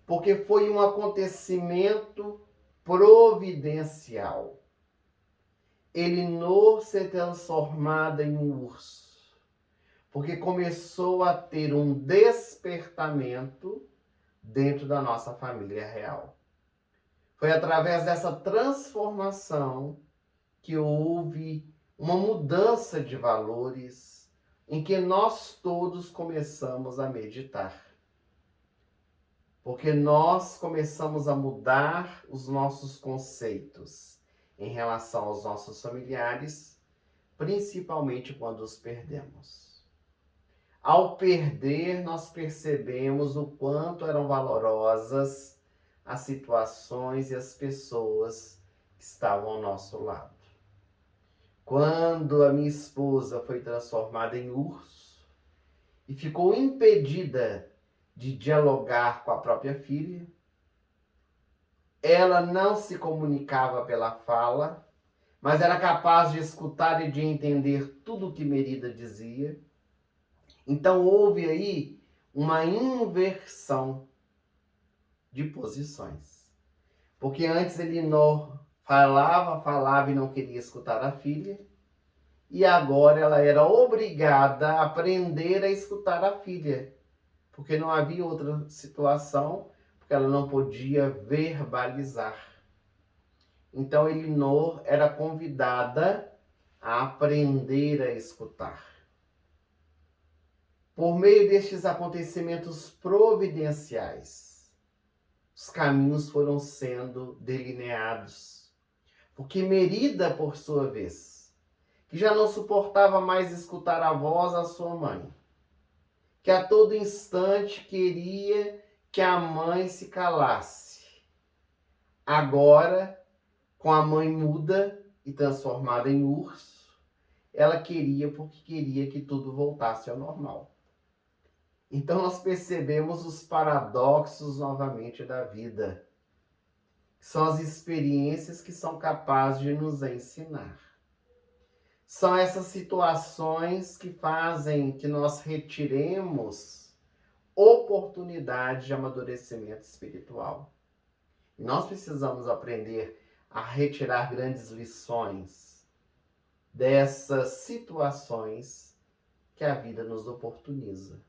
porque foi um acontecimento providencial. Elinor ser transformada em um urso, porque começou a ter um despertamento dentro da nossa família real. Foi através dessa transformação que houve uma mudança de valores em que nós todos começamos a meditar. Porque nós começamos a mudar os nossos conceitos em relação aos nossos familiares, principalmente quando os perdemos. Ao perder, nós percebemos o quanto eram valorosas as situações e as pessoas que estavam ao nosso lado. Quando a minha esposa foi transformada em urso e ficou impedida de dialogar com a própria filha, ela não se comunicava pela fala, mas era capaz de escutar e de entender tudo o que Merida dizia. Então houve aí uma inversão de posições. Porque antes Elinor falava e não queria escutar a filha, e agora ela era obrigada a aprender a escutar a filha, porque não havia outra situação, porque ela não podia verbalizar. Então Elinor era convidada a aprender a escutar. Por meio destes acontecimentos providenciais, os caminhos foram sendo delineados. Porque Merida, por sua vez, que já não suportava mais escutar a voz da sua mãe, que a todo instante queria que a mãe se calasse. Agora, com a mãe muda e transformada em urso, ela queria porque queria que tudo voltasse ao normal. Então nós percebemos os paradoxos novamente da vida. São as experiências que são capazes de nos ensinar. São essas situações que fazem que nós retiremos oportunidade de amadurecimento espiritual. E nós precisamos aprender a retirar grandes lições dessas situações que a vida nos oportuniza.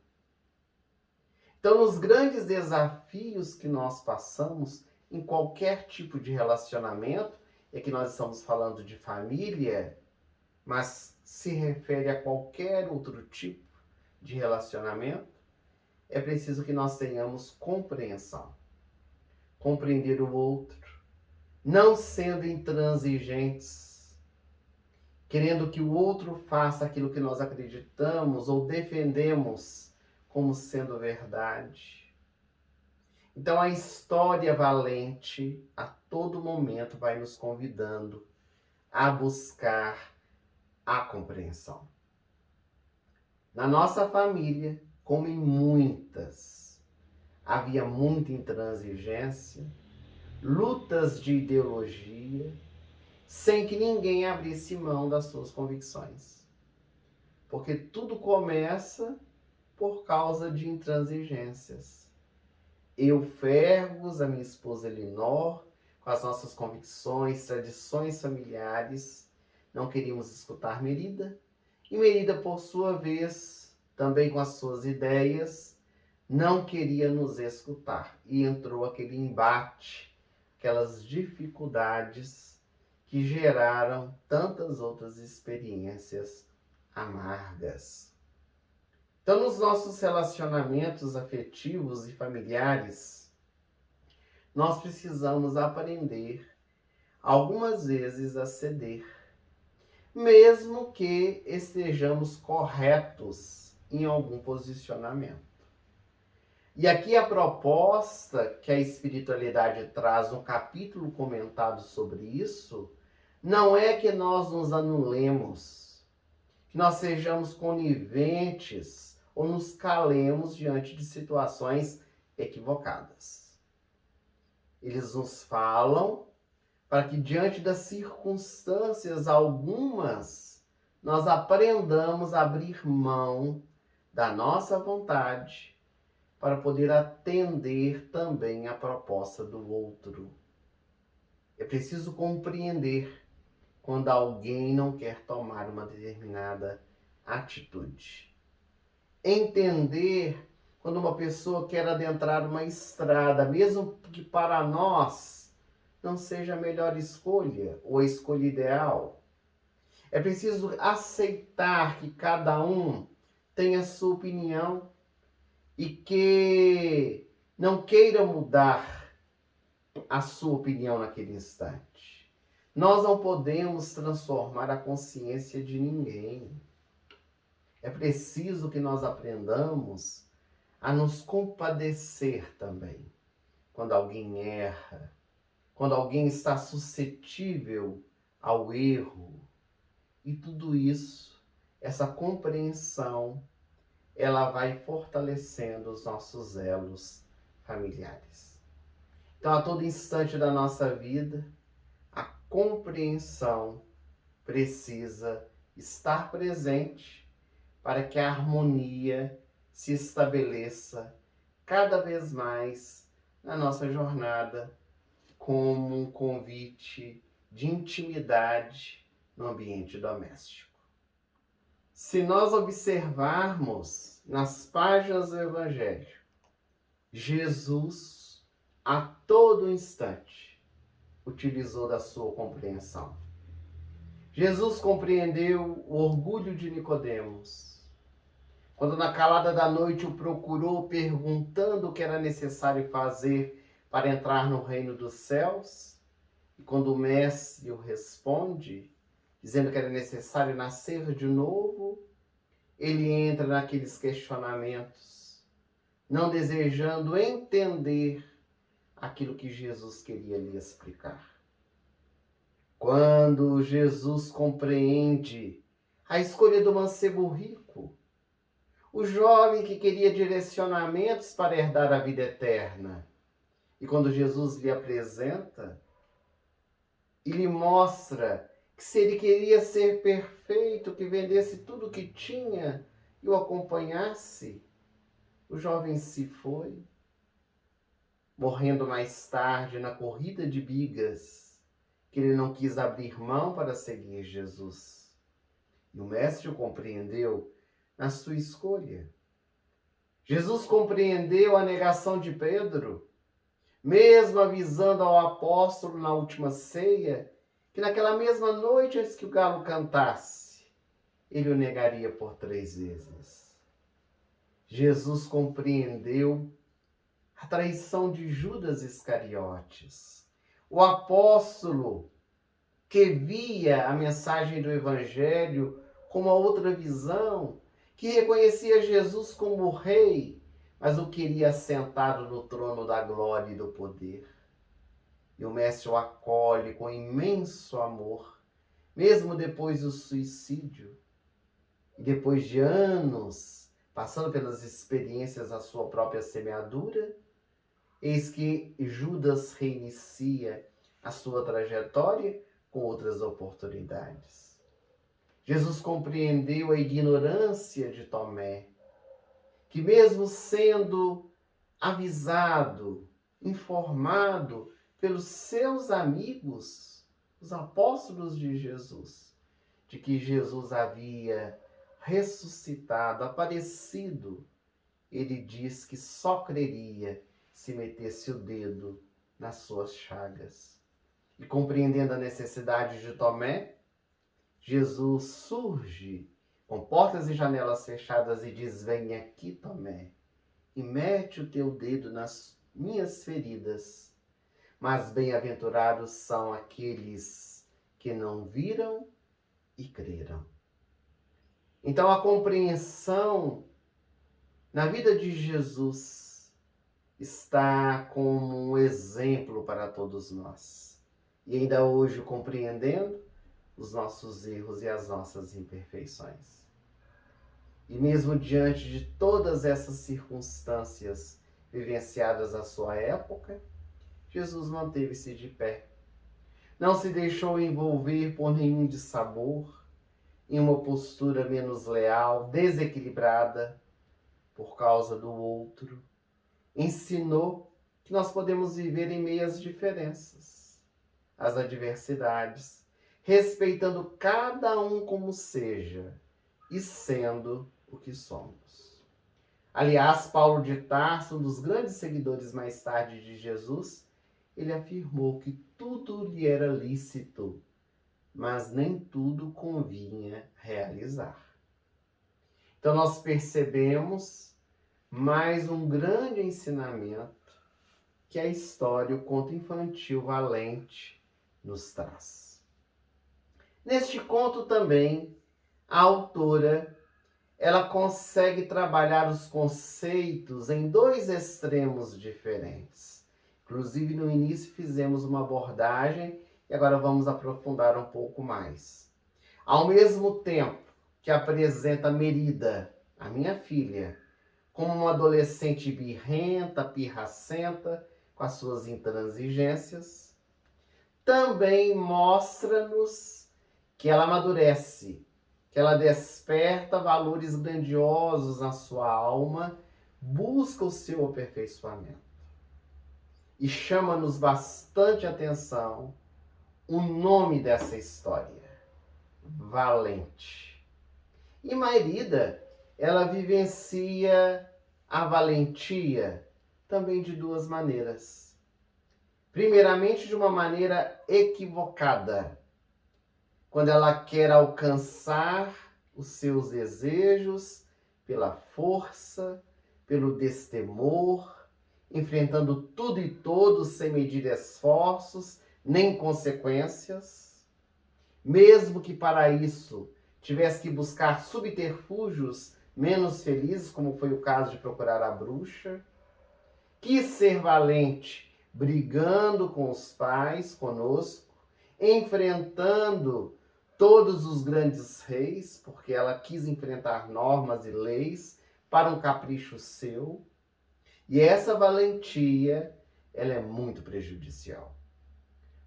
Então, nos grandes desafios que nós passamos em qualquer tipo de relacionamento, é que nós estamos falando de família, mas se refere a qualquer outro tipo de relacionamento, é preciso que nós tenhamos compreensão. Compreender o outro, não sendo intransigentes, querendo que o outro faça aquilo que nós acreditamos ou defendemos como sendo verdade. Então a história valente a todo momento vai nos convidando a buscar a compreensão. Na nossa família, como em muitas, havia muita intransigência, lutas de ideologia, sem que ninguém abrisse mão das suas convicções. Porque tudo começa por causa de intransigências. Eu, Fergus, a minha esposa Elinor, com as nossas convicções, tradições familiares, não queríamos escutar Merida. E Merida, por sua vez, também com as suas ideias, não queria nos escutar. E entrou aquele embate, aquelas dificuldades que geraram tantas outras experiências amargas. Então, nos nossos relacionamentos afetivos e familiares, nós precisamos aprender, algumas vezes, a ceder, mesmo que estejamos corretos em algum posicionamento. E aqui a proposta que a espiritualidade traz no capítulo comentado sobre isso, não é que nós nos anulemos, que nós sejamos coniventes ou nos calemos diante de situações equivocadas. Eles nos falam para que diante das circunstâncias algumas, nós aprendamos a abrir mão da nossa vontade para poder atender também a proposta do outro. É preciso compreender quando alguém não quer tomar uma determinada atitude. Entender quando uma pessoa quer adentrar uma estrada, mesmo que para nós não seja a melhor escolha ou a escolha ideal. É preciso aceitar que cada um tem a sua opinião e que não queira mudar a sua opinião naquele instante. Nós não podemos transformar a consciência de ninguém. É preciso que nós aprendamos a nos compadecer também. Quando alguém erra, quando alguém está suscetível ao erro. E tudo isso, essa compreensão, ela vai fortalecendo os nossos elos familiares. Então, a todo instante da nossa vida, a compreensão precisa estar presente para que a harmonia se estabeleça cada vez mais na nossa jornada como um convite de intimidade no ambiente doméstico. Se nós observarmos nas páginas do Evangelho, Jesus, a todo instante, utilizou da sua compreensão. Jesus compreendeu o orgulho de Nicodemos, quando na calada da noite o procurou perguntando o que era necessário fazer para entrar no reino dos céus, e quando o mestre o responde, dizendo que era necessário nascer de novo, ele entra naqueles questionamentos, não desejando entender aquilo que Jesus queria lhe explicar. Quando Jesus compreende a escolha do mancebo rico, o jovem que queria direcionamentos para herdar a vida eterna, e quando Jesus lhe apresenta e lhe mostra que se ele queria ser perfeito, que vendesse tudo o que tinha e o acompanhasse, o jovem se foi, morrendo mais tarde na corrida de bigas, que ele não quis abrir mão para seguir Jesus. E o mestre o compreendeu na sua escolha. Jesus compreendeu a negação de Pedro, mesmo avisando ao apóstolo na última ceia que naquela mesma noite, antes que o galo cantasse, ele o negaria por 3 vezes. Jesus compreendeu a traição de Judas Iscariotes, o apóstolo que via a mensagem do Evangelho com uma outra visão, que reconhecia Jesus como rei, mas o queria assentado no trono da glória e do poder. E o mestre o acolhe com imenso amor, mesmo depois do suicídio. E depois de anos, passando pelas experiências da sua própria semeadura, eis que Judas reinicia a sua trajetória com outras oportunidades. Jesus compreendeu a ignorância de Tomé, que mesmo sendo avisado, informado pelos seus amigos, os apóstolos de Jesus, de que Jesus havia ressuscitado, aparecido, ele diz que só creria se metesse o dedo nas suas chagas. E compreendendo a necessidade de Tomé, Jesus surge com portas e janelas fechadas e diz: vem aqui, Tomé, e mete o teu dedo nas minhas feridas. Mas bem-aventurados são aqueles que não viram e creram. Então a compreensão na vida de Jesus está como um exemplo para todos nós. E ainda hoje compreendendo os nossos erros e as nossas imperfeições. E mesmo diante de todas essas circunstâncias vivenciadas à sua época, Jesus manteve-se de pé. Não se deixou envolver por nenhum dissabor, em uma postura menos leal, desequilibrada por causa do outro. Ensinou que nós podemos viver em meio às diferenças, às adversidades, respeitando cada um como seja e sendo o que somos. Aliás, Paulo de Tarso, um dos grandes seguidores mais tarde de Jesus, ele afirmou que tudo lhe era lícito, mas nem tudo convinha realizar. Então nós percebemos mais um grande ensinamento que a história, o conto infantil Valente, nos traz. Neste conto também, a autora, ela consegue trabalhar os conceitos em 2 extremos diferentes. Inclusive, no início fizemos uma abordagem e agora vamos aprofundar um pouco mais. Ao mesmo tempo que apresenta Merida, a minha filha, como uma adolescente birrenta, pirracenta, com as suas intransigências, também mostra-nos que ela amadurece, que ela desperta valores grandiosos na sua alma, busca o seu aperfeiçoamento. E chama-nos bastante atenção o nome dessa história, Valente. E Merida, ela vivencia a valentia também de 2 maneiras. Primeiramente, de uma maneira equivocada, quando ela quer alcançar os seus desejos pela força, pelo destemor, enfrentando tudo e todos sem medir esforços nem consequências, mesmo que para isso tivesse que buscar subterfúgios menos felizes, como foi o caso de procurar a bruxa. Quis ser valente, brigando com os pais, conosco, enfrentando todos os grandes reis, porque ela quis enfrentar normas e leis para um capricho seu. E essa valentia, ela é muito prejudicial,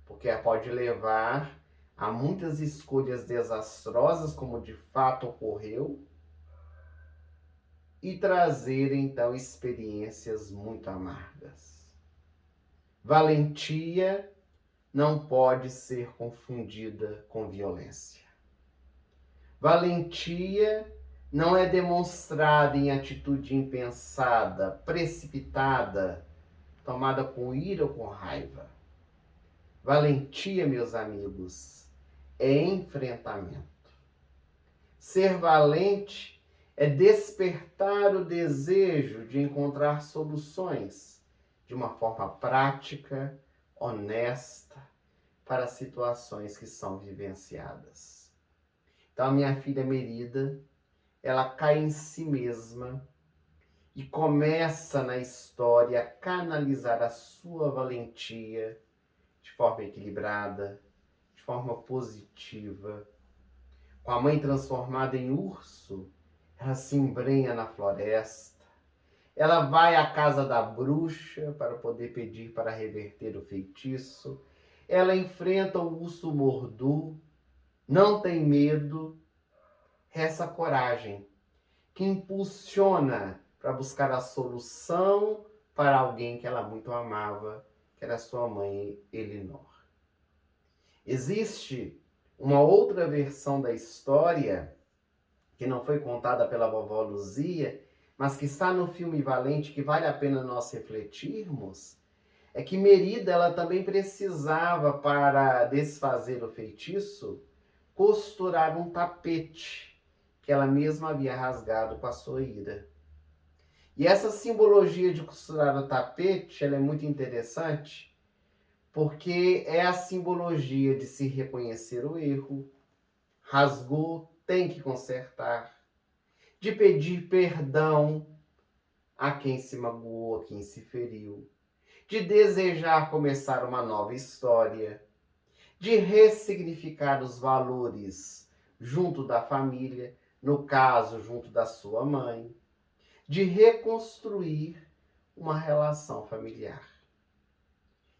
porque ela pode levar a muitas escolhas desastrosas, como de fato ocorreu, e trazer então experiências muito amargas. Valentia não pode ser confundida com violência. Valentia não é demonstrada em atitude impensada, precipitada, tomada com ira ou com raiva. Valentia, meus amigos, é enfrentamento. Ser valente é despertar o desejo de encontrar soluções de uma forma prática, honesta, para situações que são vivenciadas. Então, a minha filha Merida, ela cai em si mesma e começa na história a canalizar a sua valentia de forma equilibrada, de forma positiva. Com a mãe transformada em urso, ela se embrenha na floresta. Ela vai à casa da bruxa para poder pedir para reverter o feitiço. Ela enfrenta o urso mordu, não tem medo. Essa coragem que impulsiona para buscar a solução para alguém que ela muito amava, que era sua mãe Elinor. Existe uma outra versão da história, que não foi contada pela vovó Luzia, mas que está no filme Valente, que vale a pena nós refletirmos, é que Merida ela também precisava, para desfazer o feitiço, costurar um tapete que ela mesma havia rasgado com a sua ira. E essa simbologia de costurar o tapete, ela é muito interessante, porque é a simbologia de se reconhecer o erro, rasgou, tem que consertar, de pedir perdão a quem se magoou, a quem se feriu, de desejar começar uma nova história, de ressignificar os valores junto da família, no caso, junto da sua mãe, de reconstruir uma relação familiar.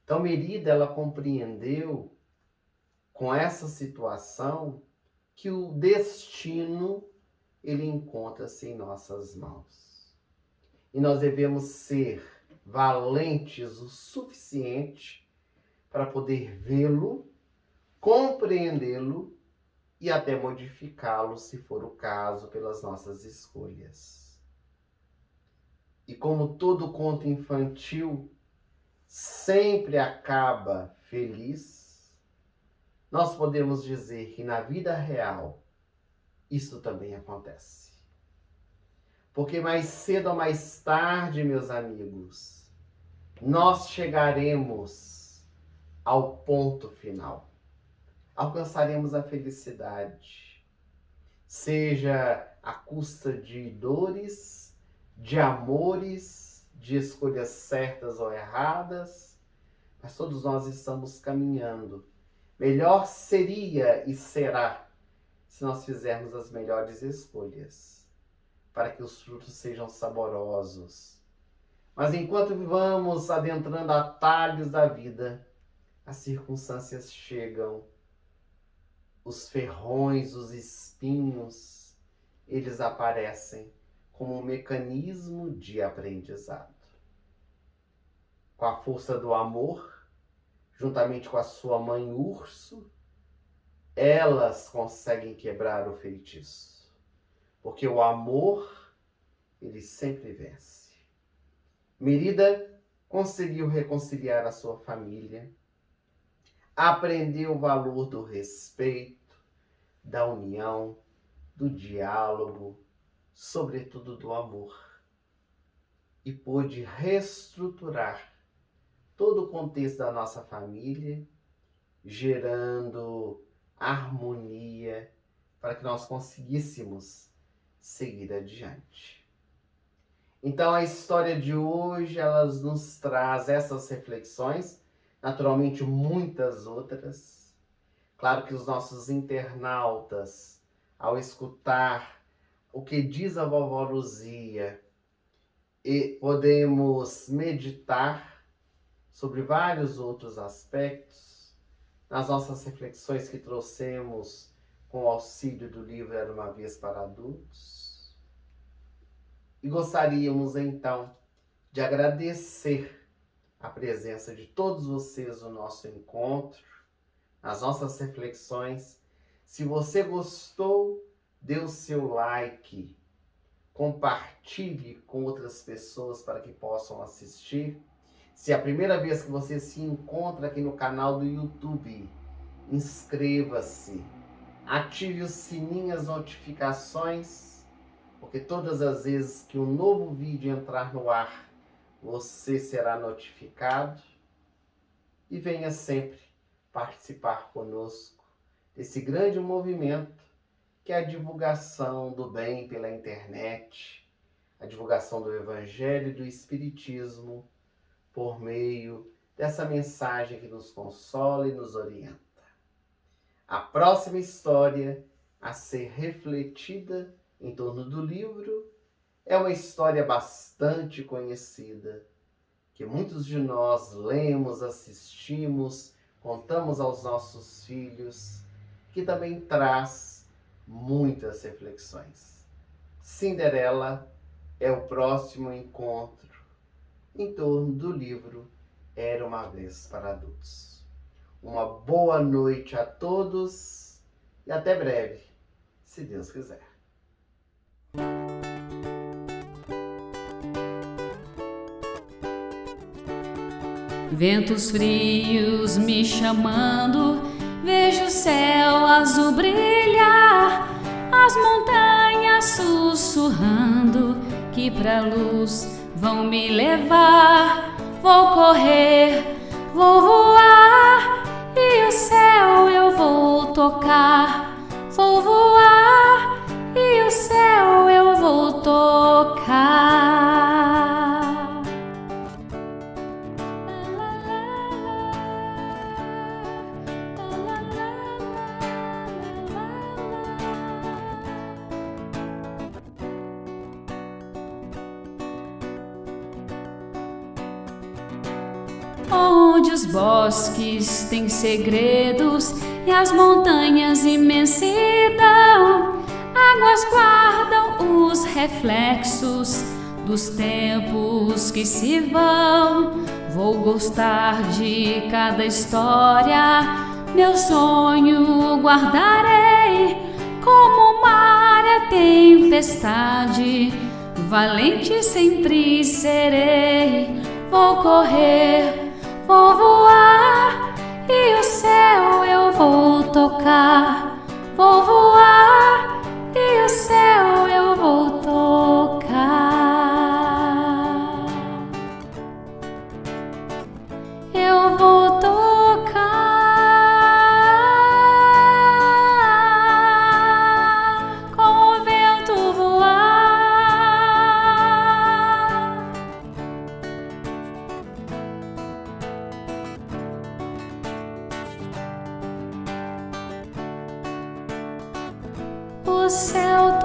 Então, Merida, ela compreendeu com essa situação que o destino, ele encontra-se em nossas mãos. E nós devemos ser valentes o suficiente para poder vê-lo, compreendê-lo e até modificá-lo, se for o caso, pelas nossas escolhas. E como todo conto infantil sempre acaba feliz, nós podemos dizer que na vida real isso também acontece. Porque mais cedo ou mais tarde, meus amigos, nós chegaremos ao ponto final. Alcançaremos a felicidade, seja à custa de dores, de amores, de escolhas certas ou erradas, mas todos nós estamos caminhando. Melhor seria e será se nós fizermos as melhores escolhas, para que os frutos sejam saborosos. Mas enquanto vamos adentrando atalhos da vida, as circunstâncias chegam, os ferrões, os espinhos, eles aparecem como um mecanismo de aprendizado. Com a força do amor, juntamente com a sua mãe urso, elas conseguem quebrar o feitiço. Porque o amor, ele sempre vence. Merida conseguiu reconciliar a sua família, aprendeu o valor do respeito, da união, do diálogo, sobretudo do amor. E pôde reestruturar todo o contexto da nossa família, gerando harmonia para que nós conseguíssemos seguir adiante. Então a história de hoje, ela nos traz essas reflexões, naturalmente muitas outras. Claro que os nossos internautas, ao escutar o que diz a vovó Luzia, e podemos meditar sobre vários outros aspectos nas nossas reflexões que trouxemos com o auxílio do livro Era uma Vez para Adultos. E gostaríamos então de agradecer a presença de todos vocês no nosso encontro, nas nossas reflexões. Se você gostou, dê o seu like, compartilhe com outras pessoas para que possam assistir. Se é a primeira vez que você se encontra aqui no canal do YouTube, inscreva-se, ative o sininho, as notificações, porque todas as vezes que um novo vídeo entrar no ar, você será notificado. E venha sempre participar conosco desse grande movimento que é a divulgação do bem pela internet, a divulgação do Evangelho e do Espiritismo por meio dessa mensagem que nos consola e nos orienta. A próxima história a ser refletida em torno do livro é uma história bastante conhecida, que muitos de nós lemos, assistimos, contamos aos nossos filhos, que também traz muitas reflexões. Cinderela é o próximo encontro em torno do livro Era uma Vez para Adultos. Uma boa noite a todos e até breve, se Deus quiser. Ventos frios me chamando, vejo o céu azul brilhar, as montanhas sussurrando que pra luz vão me levar. Vou correr, vou voar e o céu eu vou tocar. Vou voar e o céu eu vou tocar. Onde os bosques têm segredos e as montanhas imensidão, águas guardam os reflexos dos tempos que se vão. Vou gostar de cada história, meu sonho guardarei, como o mar e a tempestade, valente sempre serei. Vou correr, vou voar e o céu eu vou tocar. Vou voar e o céu eu vou tocar. Eu vou tocar com o vento voar. O céu